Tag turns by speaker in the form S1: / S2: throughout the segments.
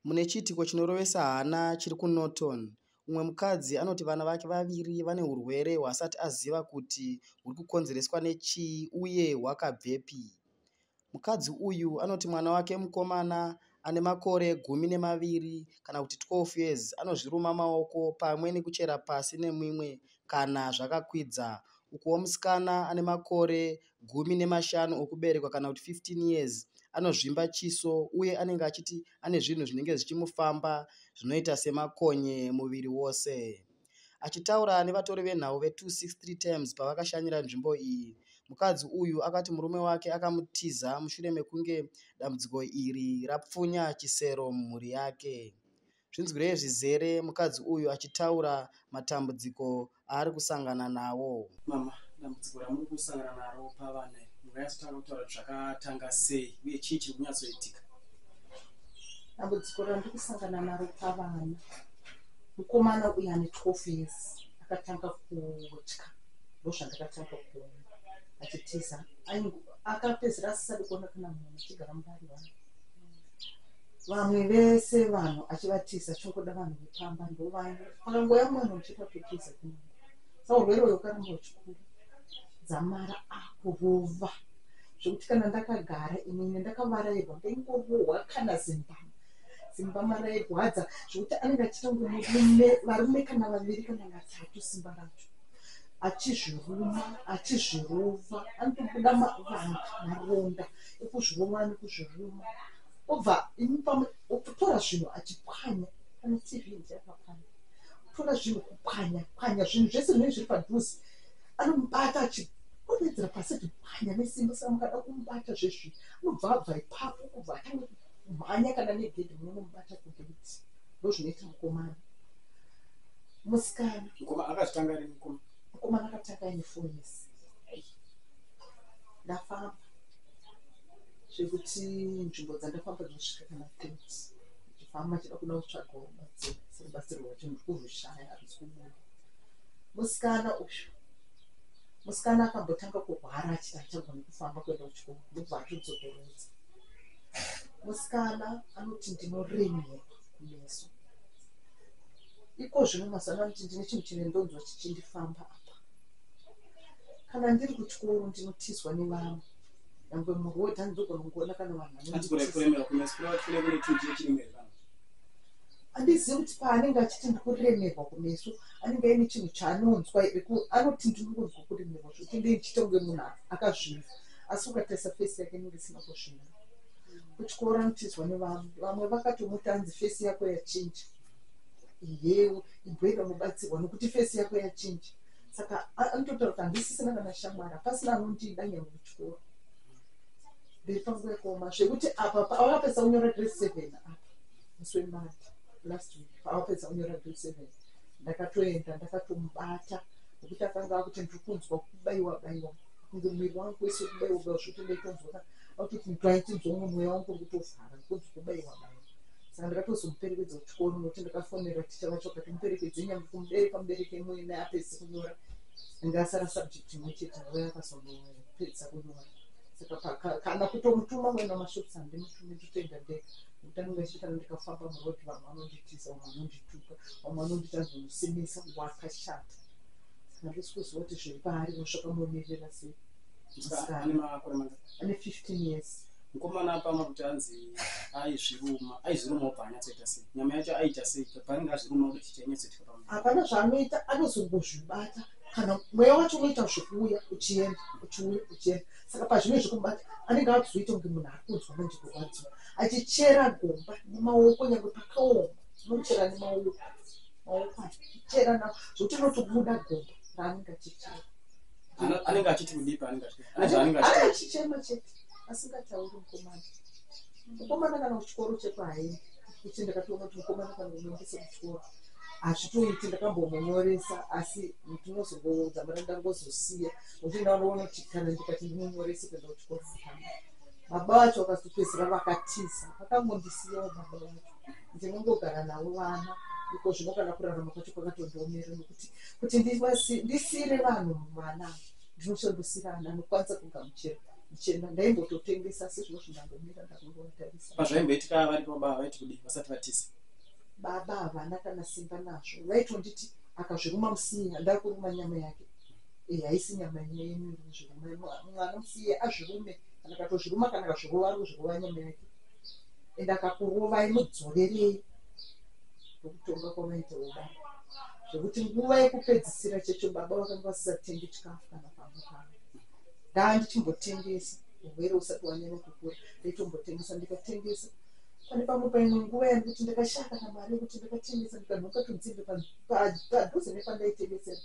S1: Mune chiitiko chinorovesa hana chiri kuNorton, umwe mukadzi anoti vana vake vaviri vane urwere hwaasati aziva kuti huri kukonzereswa nechii uye hwakabvepi. Mukadzi uyu anoti mwana wake mukomana ane makore 12 kana kuti 12 years anozviruma maoko pamwe nekuchera pasi nemimwe kana zvakakwidza. Ukuwo musikana ane makore 15 okuberekwa kana kuti 15 years anozvimba chiso uye anenge achiti ane zvinhu zvinenge zvichimufamba zvinoita semakonye muviri wose. Achitaura nevatori venhau ve263 Times pavakashanyira nzvimbo iyi, mukadzi uyu akati murume wake akamutiza mushure mekunge dambudziko iri rapfunya chisero mumhuri yake. Zvinzwirei zvizere mukadzi uyu achitaura matambudziko aari kusangana nawo.
S2: Mama, dambudziko ramuri kusangana naro pavana munganyatsotaura kutaura zvakatanga sei uye chii chiri kunyatsoitika?
S3: Dambudziko randiri kusangana naro pavana, mukomana uyu ane 12 years akatanga kutya, ndozvandakatanga kuona achitiza, akapedzera asisadi kuona kana munhu achigara mubari vanhu. Vamwe vese vanhu achivatiza chongoda vanhu vepamba ndovaya, pakangoya munhu uchitatotiza kuno. Saka urwere uyu ukaramba uchikura, dzamara akurova zvokuti kana ndakagara inini ndakavarairwa ndaingorohwa kana zimbama rairwadza zvokuti anenge achiita murume varume kana vaviri kana vatatu simba racho achizvirova anotobuda maronda ekuzvirova nekuzviruma obva tora zvinhu achipwanya kana TV yakapwanya tora zvinhu kupwanya zvinhu zvese zvinenge zviri padhuze anomubata achipwedzera pasi achipwanya nesimba. Saka mukada kumubata zvezvi anobva abva ipapo kubva atanga kumhanya kana negedhi munomubata kugedhi. Ndozvinoita mukomana. Musikana
S2: akatanga rini
S3: mukomana akatanga ine 4 years. Ndafamba zvekuti nzvimbo dzandafamba dzinosvika kana 30 ndichifamba chida kuda kutsvaga rubatsiro rwacho ndikuzvishaya hazvisi kubuda. Musikana akambotanga kurwara achiti achagona kufamba kuenda kuchikoro ndobva atodzokeredza. Musikana anoti ndinoremerwa kumeso. Iko zvino mazana anoti ndine chinhu chine ndonzwa chichindifamba apa. Kana ndiri kuchikoro ndinotizwa nevamwe. Nyangwe murodhi handizogona kuona kana vanhu handizivi kuti paanenge achiti ndikuremerwa kumeso anenge aine chinhu chaanonzwa. Anoti ndinongonzwa kuremerwa zvokuti ndichita kunge munhu akazviva asi ukatarisa fesi yake inenge isina kuzviva. Kuchikoro anotizwa nevamwe vakatomuti hanzi fesi yako yachinja, iyewo ibwenda mubatsirwa nekuti fesi yako yachinja. Saka anototaura kuti handisisina kana shamwari pasina anondida nyangwe kuchikoro. Ndiripanguva yakaoma zvekuti apa pavakapedza kunyora grade 7 apa musi wemari last week pavapedza kunyora grade 7 ndakatoenda ndakatomubata nekuti akanga akuti ndiri kunzwa kubayiwa kunge mwiri wangu wese kubayiwa zvokuti ndaitonzwa akuti ndaitinzwa umwe mweya wangu uri kutovhara ndikunzwa kubayiwa. Saka ndakatozomuperekedza kuchikoro nokuti ndakafonera ticha vacho kuti muperekedze nyangwe mubereki imwe apedze kunyora ngasara subject imwe chete nguva yakazondopedza kunyora. Saka kana kutomutuma mwena mashops handimutume nditoenda ndega nokuti anenge achiita ndikafamba murodhi vanhu vanonditiza vamwe vanondituka vamwe vanondita zvomusimisa wakashata. Saka ndisi kuziva kuti zviri paari nosvaka muomerera sei. Ane 15 years.
S2: Mukomana apama kuti anzi aizviruma ubva anyatsoita sei? Nyama yacho aita sei paanenge azviruma kuti chichanyatsoitika pamunhu?
S3: Hapana zvaanoita, anozongozvibata kana mweya wacho unoita zvekuuya uchienda uchienda. Saka pazvinenge zvekumubata anenge akuzoita kunge munhu ari kunzwa manje kurwadziwa achichera gomba nemaoko nyangwe pakaoma unochera nemaoko achichera nawo zvokuti unotobuda gomba raanenge achichera.
S2: Anenge achiti kudipa
S3: achichema chete asingatauri mukomana. Mukomana kana kuchikoro chekwahaini kuti ndakatoona kuti mukomana kana unoendesa kuchikoro hazvitoiti ndakambomunyoresa asi ndinozongodzamara ndangozosiya nokuti ndanoona kuti kana ndikati ndimunyorese kuenda kuchikoro baba vacho vakazopedzera vakatiza vakangondisiyawo baba vacho ndinongogara navo vana iko zvino kana kurarama kwacho kwakatondiomera nokuti kuti ndisiyire vanhu vana ndinoshandisira ana anokwanisa kugamuchira ndichenda ndaimbototengesa asi zvinozvi ndangomira ndakungovatarisa.
S2: Pazvaimboitika vari pababa vaiti kudii vasati vatisa?
S3: Baba havana kana simba nazvo, vaitonditi akazviruma musiye handa kuruma nyama yake, haisi nyama yenyu zviruma, mwana musiye azvirume, kana katozviruma kana kazvirova ari kuzvirova nyama yake, ende akakurova imudzorerei ndokutonga kwavaita ubaba, zvekuti nguva yekupedzisira checho baba vakanga vasisatengi chikafu kana pamwe pavo. Ndandichimbotengesa urwere usati wanyanya kukura, ndaitombotengesa ndikatengesa. Pane pamwe paimwe nguva yandichiti ndakashaka namari yekuti ndakatengesa ndikanhoka tunzimbe padhuze nepandaitengesera.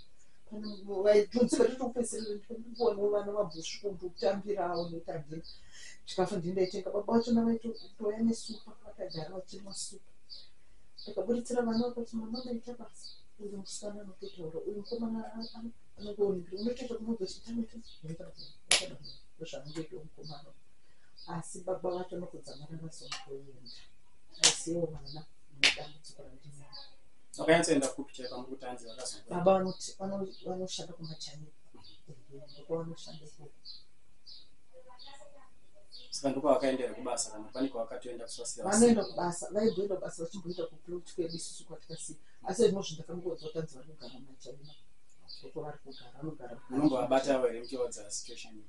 S3: Pane tunzimbe totopedzisira ndikandikuonawo vana vabvusvuku kutambirawo netageni chikafu ndindaitenga. Baba vacho navaitoya nesupa, vakagara vachimwa supa. Ndakaburitsira vana vakati mama maita basa, uyu musikana anototaura, uyu mukomana anongoonekera, unotoita kumudza chitamita ndozvanongoita mukomana. Asi baba vacho nokudzamara vasongoenda, asiwo vana nedambudziko randinaro.
S2: Vakanyatsoenda kupi chai pamukutanzi vakazoenda?
S3: Baba vanoshanda kumachani, ndokuvanoshanda ikoko.
S2: Saka ndiko vakaendera kubasa kana pane kwavakatoenda kusvasira?
S3: Vanoenda kubasa, vaimboenda kubasa vachimboita kuplot kwedu isusu kwatikasiya, asi zvinozvi ndakangoudza kutanzi vari kugara mumachaina, ndoko vari kugara, vanogara.
S2: Munombovabatawo here muchirodza situation?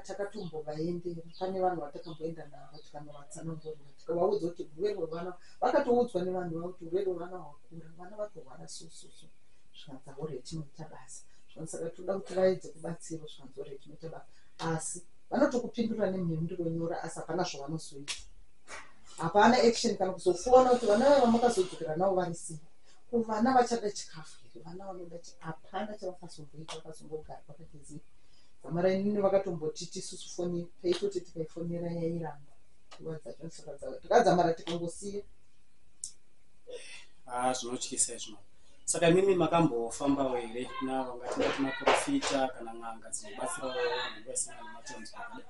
S3: Takatombovaendera, pane vanhu vatakamboenda navo tikanovatsanangurira, tikavaudza kuti urwere hwevana, vakatoudzwa nevanhu vavo kuti urwere hwevana hwakura, vana vatorwara sususu, zvikanzi auri hetinoita basa, saka toda kuti vaedze kubatsirwa, zvikanzi uri hetinoita basa, asi vanotokupindura nemhinduro nyora, asi hapana zvavanozoita, hapana action kana kuzofuona kuti vana vava makazodzokera navo vari sei, kuvana vachada chikafu here, vana vanoda hapana chavakazomboita, vakazongogara pakatiziva. Zamara inini vakatombotiti isusu foni peitoti tikaifonera yairamba nguva dzacho, saka tikadzamara tikangosiya.
S2: Zvinotyisa izvo. Saka imimi makambofambawo here navo ngati maprofita kana n'anga dzinobatsirawo vanhu vasina nematambudziko akadai,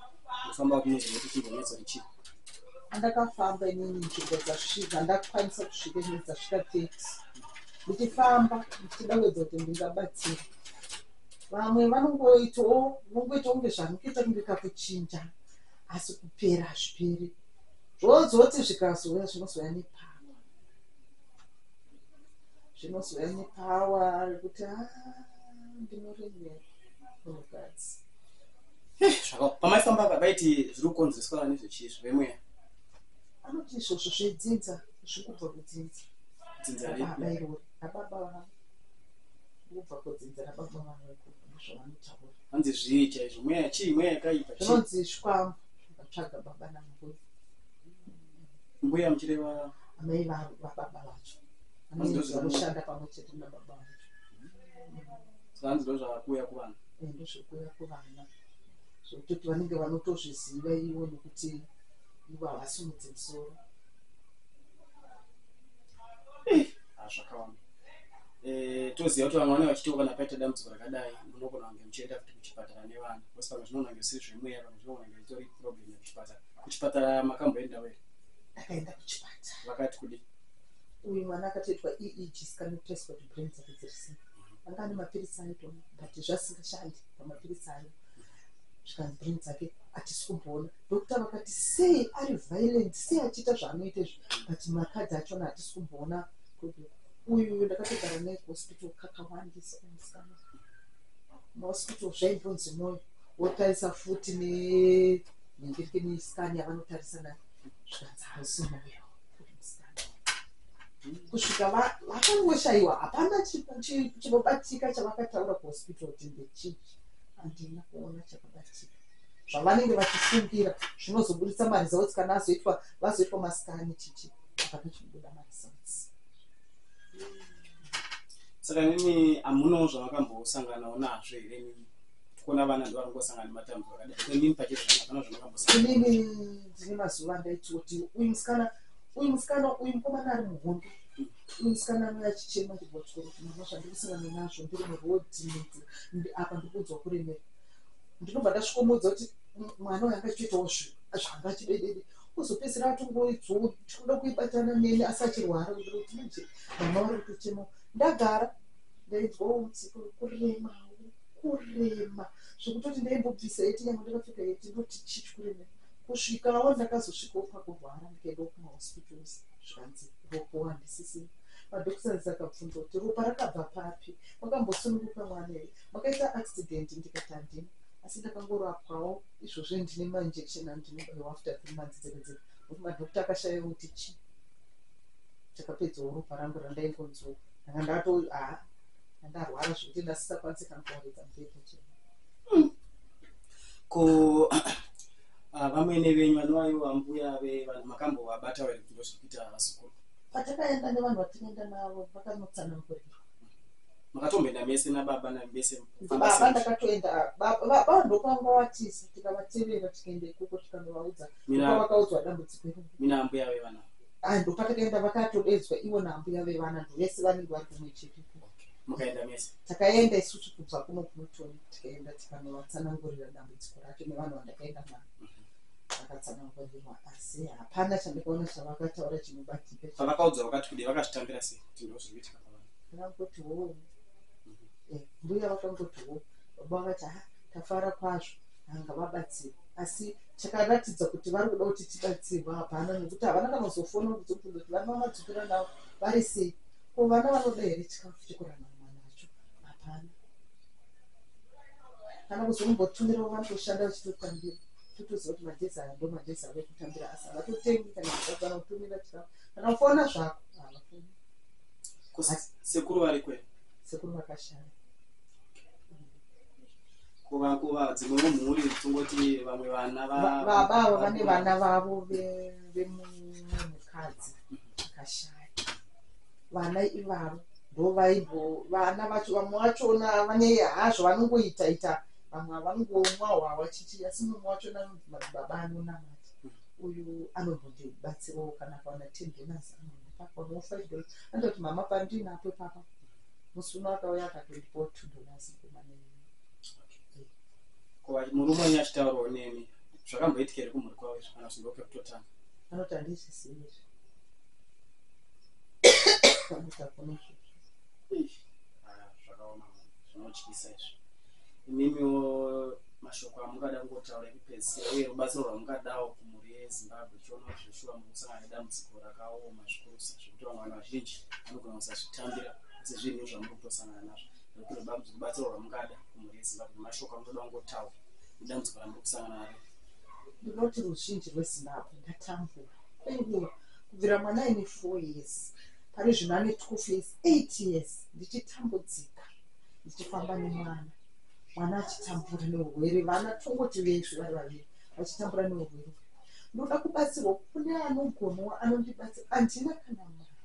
S2: kufamba kunozvinoita kuti chimbonetso richii?
S3: Andakafamba inini nzvimbo dzasvika, ndakwanisa kusvika inini dzasvika 30, ndichifamba ndichida kuedza kuti ndingabatsira. Vamwe vanongoitawo kunge zvamukuita kunge kakuchinja, asi kupera hazviperi. Zvodzoti zvikazouya zvinozoya nepawa, zvinozoya nepawa rekuti ndinoremera munhukadzi.
S2: Pamaifamba vaiti zviri kukonzereswa nezvechii zvemweya?
S3: Anoti izvozvo zvedzinza zviri kubva kudzinza.
S2: Dzinza ripi?
S3: Baba irori, nababa vavo kubva kudzinza nababa vavo zvavanotaura.
S2: Hanzi zvii chaizvo, mweya chii, mweya yakaipa chii?
S3: Zvinonzi shwambu, zvakatsvaga baba nambuya.
S2: Mbuya muchireva
S3: amai vababa vacho, vanoshanda pamwe chete nababa vacho.
S2: Saka hanzi ndozvavakuuya kuvanhu?
S3: Ndozvokuuya kuvana, zvokutoti vanenge vanotozviziva ivo nekuti ivo havasimudzi musoro.
S2: Zvakawanda. Toziva kuti vamwe vanenge vachitiwo kana paita dambudziko rakadai munogona kunge muchienda futi kuchipatara nevana, asi pamwe zvinogona kunge zvisiri zvemweya, pamwe zvinogona kunge itori problem yekuchipatara. Kuchipatara makamboendawo here?
S3: Ndakaenda kuchipatara.
S2: Vakati kudii?
S3: Uyu mwana akatoitwa EEG scan test kuti brain dzake dziri sei. Anga ane mapirisi aitomwa, but zvasingashandi pamapirisi ayo. Zvikanzi brain dzake hatisi kumboona. Dokta vakati sei ari violent, sei achiita zvaanoita izvi, but makadzi achona hatisi kumboona. Uyu ndakatogara naye kuhospital kakawandisa kumusikana. Mahospital zvaimbonzi mwoyo, wotarisa futi neningirike nesikani yavanotarisa nayo. Zvikanzi hausi mwoyo uri musikana. Kusvika vakangoshayiwa, hapana chinobatika chavakataura kuhospital kuti ndechii. Handina kuona chakabatika. Zvavanenge vachifungira zvinozobudisa maresults kana vazoitwa masikani chichi. Hapana chinobuda maresults.
S2: Saka nini hamunawo zvavakambosanganawo nazvo here nini? Kuona vana ndivarongosangana nematambudziko akadai. Nini pachezvo hapana zvavakambosangana?
S3: Inini ndine mazuva ndaiti kuti uyu mukomana ari muhondo. Uyu musikana anouya achichema ndibotoro kuti mama zvandikusangana nazvo ndiri murodhi apa ndikuudzwa kuremera. Ndinobva ndasvikomudza kuti mwana uyu angachiitawo zvanga achidedede. Uzopedzisira atongoidzwo tinoda kuibatana neni asi achirwara kuti manje mama vari kutochema. Ndagara ndaidzwawo mutsiko kuremawo kurema zvekutoti ndaimbobvisa yeti nyama ndakapfeka yeti ndoti chichikuremera kusvikawo ndakazosvikawo pakurwara ndikaendawo kumahospitals zvikanzi ropo handisisiri. Madhokutarisi akabvunza kuti ropa rakabva papi, makambosununguka mwana here, makaita accident? Ndikati handina, asi ndakangorapwawo izvozvo ndine mainjection andinobaiwa after 3 months dzega kuti madhokita akashayiwa kuti chi takapedzawo ropa rangu randaingonzwa ndanga ndato ndarwara zvekuti ndasisakwanisi kankuwaridza mubhedha chero.
S2: Ko vamwene venyu vanovaiwa mbuya vevanhu makambovabata here kuti ndozvekuita vasukuru?
S3: Patakaenda nevanhu vatinoenda navo vakanotsanangurirwa.
S2: Makatomboenda mese nababa navese?
S3: Baba ndakatoenda, baba ndokwanga watiza tikavatevera tikaenda ikoko tikanovaudza vakaudzwa dambudziko iri.
S2: Mina mbuya vevana
S3: ando patakaenda vakatodedzwa ivo nambuya vevana ndovese vanenge vari kumwe chete.
S2: Mukaenda mese?
S3: Takaenda isusu kubva kuno kunotoni tikaenda tikanovatsanangurira dambudziko racho nevanhu vandakaenda navo vakatsanangurirwa, asi hapana chandikaona chavakataura chinobatika.
S2: Pavakaudza vakati kudi vakazvitambira sei kuti ndozvikuitika pavanhu?
S3: Vakangoti ho, mbuya vakangoti ho, baba vakati tafara kwazvo ngavabatsirwe, asi chakaratidza kuti vari kuda kuti tibatsirwa hapana, nekuti havana kanozofona kuzobvunza kuti vana vamadzokera navo vari sei, ko vana vanoda here chikafu chekurarama nacho? Hapana. Kana kuzombotumirawo vanotoshanda vachitotambira totoziva kuti magezi aya ndo magezi avo ekutambira, asi havatotengi kana kutadzana kutumira chikafu kana kufona zvako havafoni.
S2: Sekuru vari kweri?
S3: Sekuru vakashaya.
S2: Kuva dzimwewo mhuri tongoti vamwe vana
S3: vabavo vane vana vavo vemumwe mukadzi vakashaya. Vana ivavo ndo vaibvo vana vacho, vamwe vachona vane hazvo vanongoita vamwe vanongomwa hwahwa chichi, asi mumwe wachona anonzi baba anonamata uyu anombondibatsirawo kana kawana 10 dollars anopa $5 andoti mama pandinapo papa musi uno akauya akatondipawo $2 kumane.
S2: Murume wenyu achitaurawo nemi zvakamboitika here kumhuri kwavo izvo kana zvindope kutotanga?
S3: Anoti handizvisiyi izvi vanota kuno
S2: zvakaoma zvinotyisa izvo. Imimiwo mashoko amungada ngotaura ekupedzisira uye rubatsiro rwamungadawo kumhuri yeZimbabwe chiona kuti zveshuwa mukusangana nedambudziko rakaoma zvikurusa zvekuti vamwe vanhu vazhinji vanogona kusazvitambira, asi zvinhu zvamuri kutosangana nazvo nekuti rubatsiro rwamungada kumhuri yeZimbabwe mashoko amunoda ngotaura nedambudziko ramuri kusangana naro.
S3: Ndinoti ruzhinji rweZimbabwe ndatambura kwenguva kubvira mwana aine 4 years pane zvino ane 12 years 8 years ndichitambudzika ndichifamba nemwana achitambura neurwere, vana tongoti vesvi vari vaviri vachitambura neurwere. Ndoda kubatsirwa kune anogonawo anondibatsira. Handina kana mari,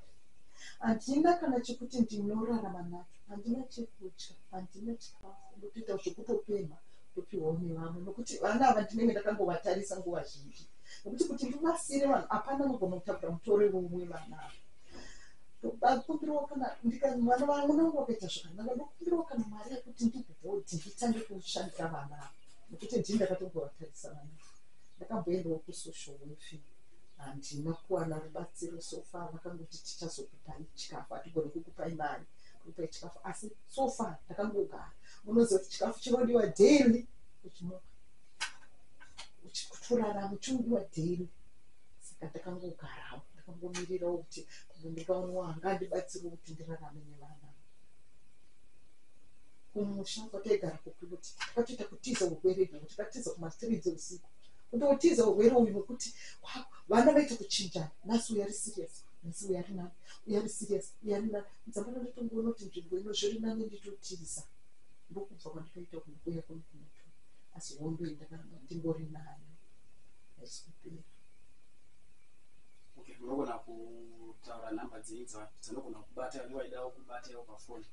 S3: handina kana chekuti ndinorarama nacho, handina chekudya, handina chikafu, ndotoita zvekutopemha ndopiwawo nevamwe, nokuti vana ava ndinenge ndakangovatarisa nguva zhinji, nokuti kuti ndivasire vanhu hapana anogona kutaura mutore vomwe vana ava. Ndokumbirawo kana mwana vangu wakaita zvakanaka, ndokumbirawo kana mari yekuti ndibhodhi nditange kushandira vana ava, nokuti ndini ndakatongovatarisa vana. Ndakamboendawo kusocial welfare, handina kuwana rubatsiro sofa. Vakangoti tichazokupai chikafu, hatigoni kukupai mari kukupai chikafu, asi sofa ndakangogara. Unoziva kuti chikafu chinodiwa daily, kutorarama chinodiwa daily, saka ndakangogarawo ndakangomirirawo kuti ndikaonawo hangandibatsirawo kuti ndirarame nevana. Kumusha kwataigara kukuloti takatoita kutiza urwere ihwo, tikatiza kumastrits usiku kutotiza urwere uyu, nokuti vana vaita kuchinjana, nhasi uyu ari serious, nhasi uyu ari nani, uyu ari serious, uyu ari nani. Mudzamana nditongoona kuti nzvimbo ino zviri nani nditotiza. Ndokubva kwandikaita kuuya kuno kunoto, asi hondo iyi ndakaramba ndingori nayo haisi kupera.
S2: Unogona kutaura nhamba dzenyu dzanogona kubata nevaidawo kubata iwo pafoni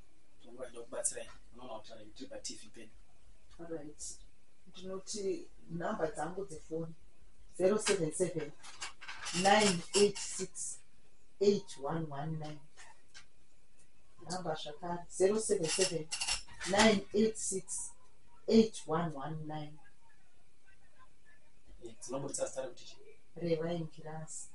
S2: tonge vachida kubatsirai, unoona kutaura tiri paTV pedu.
S3: Alright, ndinoti nhamba dzangu dzefoni 077 986 8119, nhamba zvakare 077 986 8119.
S2: Dzinobudisa zita rekuti
S3: Reva Ingirasi.